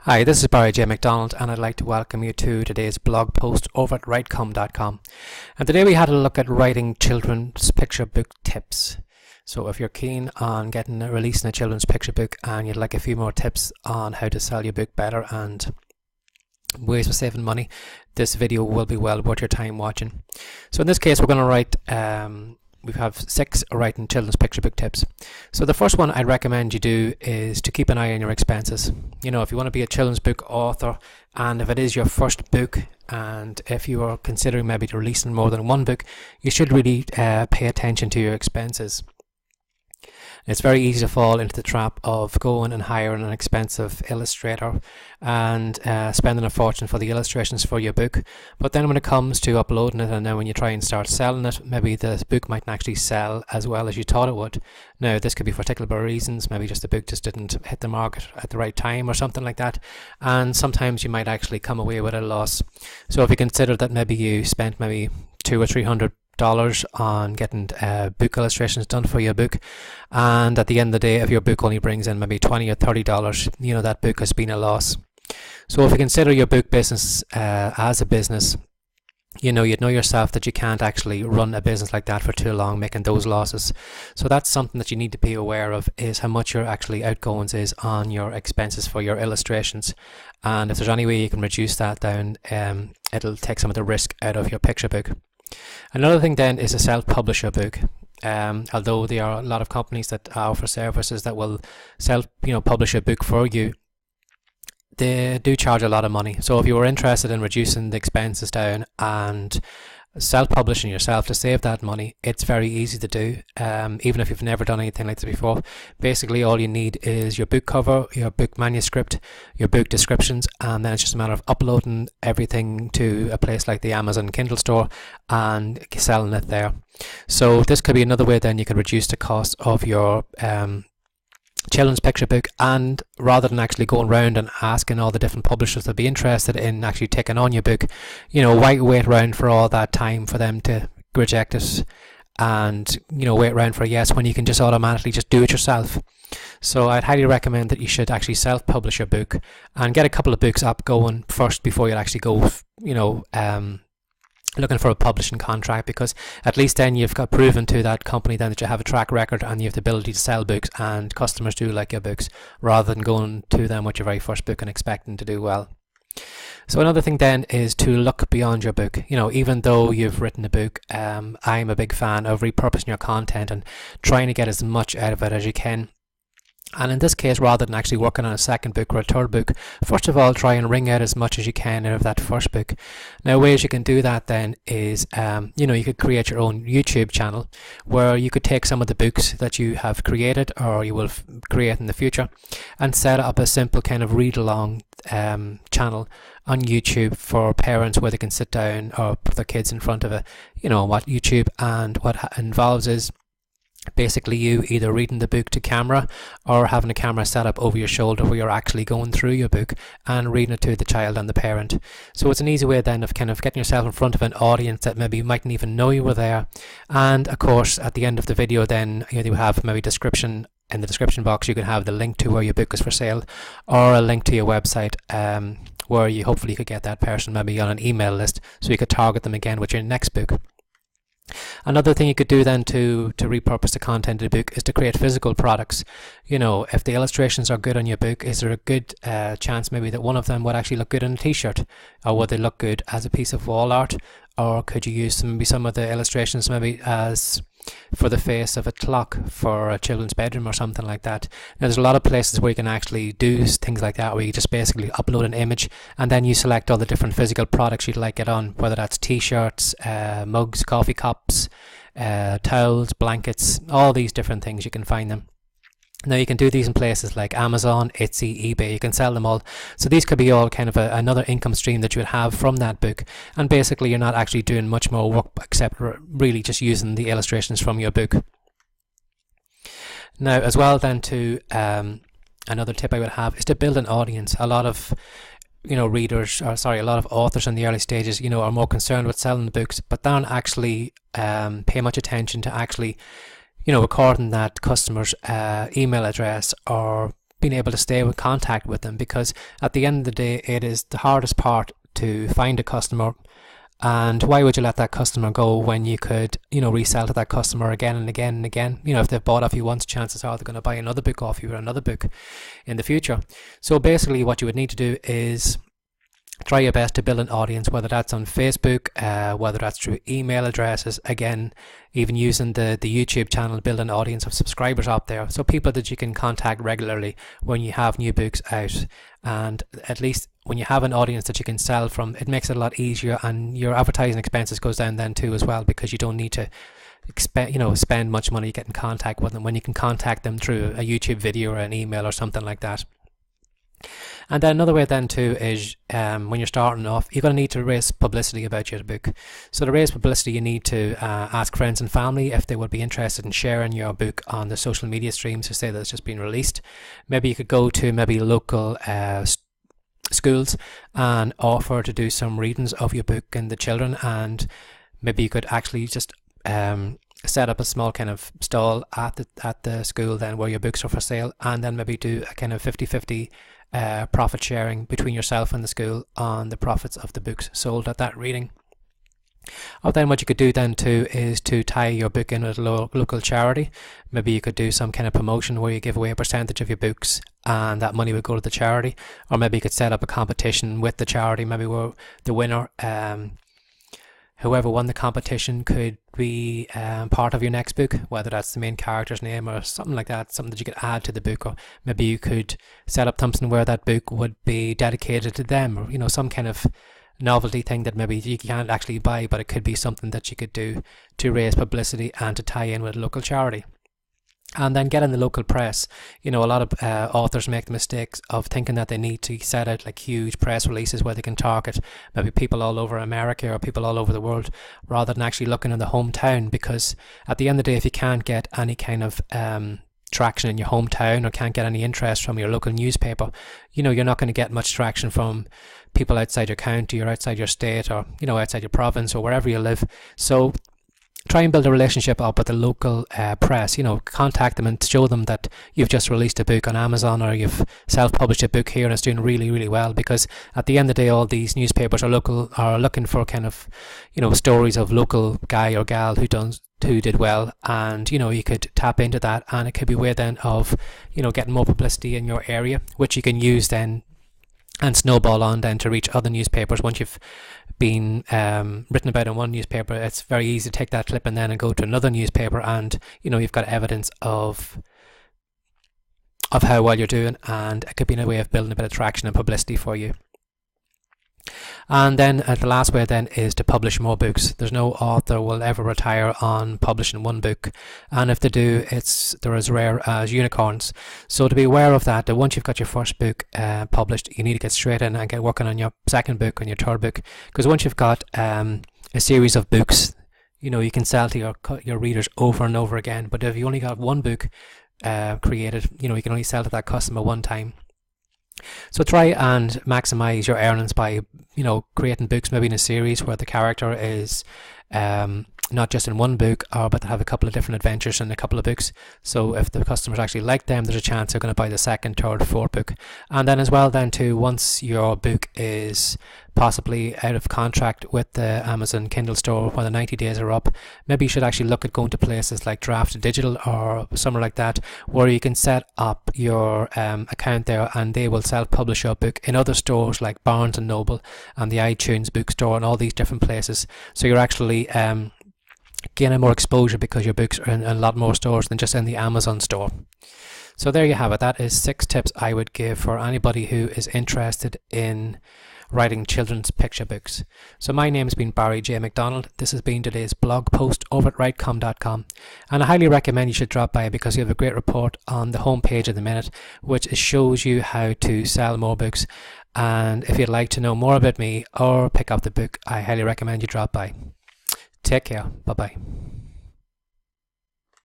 Hi, this is Barry J. McDonald, and I'd like to welcome you to today's blog post over at writecom.com. And today we had a look at writing children's picture book tips. So if you're keen on releasing a children's picture book and you'd like a few more tips on how to sell your book better and ways of saving money, this video will be well worth your time watching. So in this case, we're going to write we have 6 writing children's picture book tips. So the first one I'd recommend you do is to keep an eye on your expenses. You know, if you want to be a children's book author, and if it is your first book, and if you are considering maybe releasing more than one book, you should really pay attention to your expenses. It's very easy to fall into the trap of going and hiring an expensive illustrator and spending a fortune for the illustrations for your book. But then when it comes to uploading it, and then when you try and start selling it, maybe the book mightn't actually sell as well as you thought it would. Now, this could be for particular reasons. Maybe just the book just didn't hit the market at the right time or something like that. And sometimes you might actually come away with a loss. So if you consider that maybe you spent maybe $200 or $300 on getting book illustrations done for your book, and at the end of the day, if your book only brings in maybe $20 or $30, you know that book has been a loss. So if you consider your book business as a business, you'd know yourself that you can't actually run a business like that for too long, making those losses. So that's something that you need to be aware of, is how much your actually outgoings is on your expenses for your illustrations. And if there's any way you can reduce that down, it'll take some of the risk out of your picture book. Another thing then is to self-publish your book. Although there are a lot of companies that offer services that will publish a book for you, they do charge a lot of money. So if you were interested in reducing the expenses down and self-publishing yourself to save that money, it's very easy to do, even if you've never done anything like this before. Basically, all you need is your book cover, your book manuscript, your book descriptions, and then it's just a matter of uploading everything to a place like the Amazon Kindle store and selling it there. So this could be another way then you could reduce the cost of your children's picture book, and rather than actually going around and asking all the different publishers to be interested in actually taking on your book, why wait around for all that time for them to reject it, and wait around for a yes when you can just automatically just do it yourself. So I'd highly recommend that you should actually self-publish your book and get a couple of books up going first before you actually go looking for a publishing contract, because at least then you've got proven to that company then that you have a track record and you have the ability to sell books, and customers do like your books, rather than going to them with your very first book and expecting to do well. So another thing then is to look beyond your book. Even though you've written a book, I'm a big fan of repurposing your content and trying to get as much out of it as you can. And in this case, rather than actually working on a second book or a third book, first of all, try and wring out as much as you can out of that first book. Now, ways you can do that then is, you could create your own YouTube channel where you could take some of the books that you have created or you will create in the future and set up a simple kind of read-along channel on YouTube for parents, where they can sit down or put their kids in front of it. What YouTube and what involves is basically you either reading the book to camera or having a camera set up over your shoulder where you're actually going through your book and reading it to the child and the parent. So it's an easy way then of kind of getting yourself in front of an audience that maybe you mightn't even know you were there. And of course, at the end of the video then you have maybe description. In the description box you can have the link to where your book is for sale, or a link to your website where you hopefully could get that person maybe on an email list, so you could target them again with your next book. Another thing you could do then to repurpose the content of the book is to create physical products. If the illustrations are good on your book, is there a good chance maybe that one of them would actually look good on a t-shirt, or would they look good as a piece of wall art, or could you use maybe some of the illustrations maybe as for the face of a clock for a children's bedroom or something like that. Now, there's a lot of places where you can actually do things like that, where you just basically upload an image and then you select all the different physical products you'd like it on, whether that's t-shirts, mugs, coffee cups, towels, blankets, all these different things. You can find them. Now, you can do these in places like Amazon, Etsy, eBay. You can sell them all. So these could be all kind of another income stream that you would have from that book. And basically, you're not actually doing much more work except really just using the illustrations from your book. Now, as well then another tip I would have is to build an audience. A lot of a lot of authors in the early stages, are more concerned with selling the books, but don't actually pay much attention to actually recording that customer's email address or being able to stay in contact with them, because at the end of the day it is the hardest part to find a customer. And why would you let that customer go when you could, resell to that customer again and again and again? If they've bought off you once, chances are they're going to buy another book off you or another book in the future. So basically what you would need to do is try your best to build an audience, whether that's on Facebook, whether that's through email addresses, again, even using the YouTube channel to build an audience of subscribers out there. So people that you can contact regularly when you have new books out. And at least when you have an audience that you can sell from, it makes it a lot easier, and your advertising expenses goes down then too as well, because you don't need to spend much money to get in contact with them when you can contact them through a YouTube video or an email or something like that. And then another way then too is when you're starting off, you're going to need to raise publicity about your book. So to raise publicity, you need to ask friends and family if they would be interested in sharing your book on the social media streams to say that it's just been released. Maybe you could go to local schools and offer to do some readings of your book and the children, and maybe you could actually just set up a small kind of stall at the school then where your books are for sale, and then maybe do a kind of 50-50 profit sharing between yourself and the school on the profits of the books sold at that reading. Or then what you could do then too is to tie your book in with a local charity. Maybe you could do some kind of promotion where you give away a percentage of your books and that money would go to the charity. Or maybe you could set up a competition with the charity, maybe where the winner, whoever won the competition, could be part of your next book, whether that's the main character's name or something like that, something that you could add to the book. Or maybe you could set up something where that book would be dedicated to them, or some kind of novelty thing that maybe you can't actually buy, but it could be something that you could do to raise publicity and to tie in with a local charity. And then get in the local press. A lot of authors make the mistakes of thinking that they need to set out like huge press releases where they can target maybe people all over America or people all over the world, rather than actually looking in the hometown. Because at the end of the day, if you can't get any kind of traction in your hometown or can't get any interest from your local newspaper, you're not going to get much traction from people outside your county or outside your state or outside your province or wherever you live. So try and build a relationship up with the local press. Contact them and show them that you've just released a book on Amazon or you've self-published a book here and it's doing really, really well. Because at the end of the day, all these newspapers are looking for kind of stories of local guy or gal who did well, and you could tap into that, and it could be a way then of getting more publicity in your area, which you can use then and snowball on then to reach other newspapers. Once you've been written about in one newspaper, it's very easy to take that clip and then go to another newspaper, and you've got evidence of how well you're doing, and it could be a way of building a bit of traction and publicity for you. And then the last way then is to publish more books. There's no author will ever retire on publishing one book, and if they do, they're as rare as unicorns. So to be aware of that once you've got your first book published, you need to get straight in and get working on your second book and your third book, because once you've got a series of books, you can sell to your readers over and over again. But if you only got one book created, you can only sell to that customer one time. So try and maximize your earnings by creating books maybe in a series where the character is not just in one book, but to have a couple of different adventures in a couple of books. So if the customers actually like them, there's a chance they're going to buy the second, third, fourth book. And then as well then too, once your book is possibly out of contract with the Amazon Kindle store when the 90 days are up, maybe you should actually look at going to places like Draft Digital or somewhere like that, where you can set up your account there, and they will self-publish your book in other stores like Barnes & Noble and the iTunes bookstore and all these different places. So you're actually gaining more exposure because your books are in a lot more stores than just in the Amazon store. So there you have it. That is 6 tips I would give for anybody who is interested in writing children's picture books. So my name has been Barry J. McDonald. This has been today's blog post over at writecom.com, and I highly recommend you should drop by because you have a great report on the homepage at the minute which shows you how to sell more books. And if you'd like to know more about me or pick up the book, I highly recommend you drop by. Take care. Bye bye.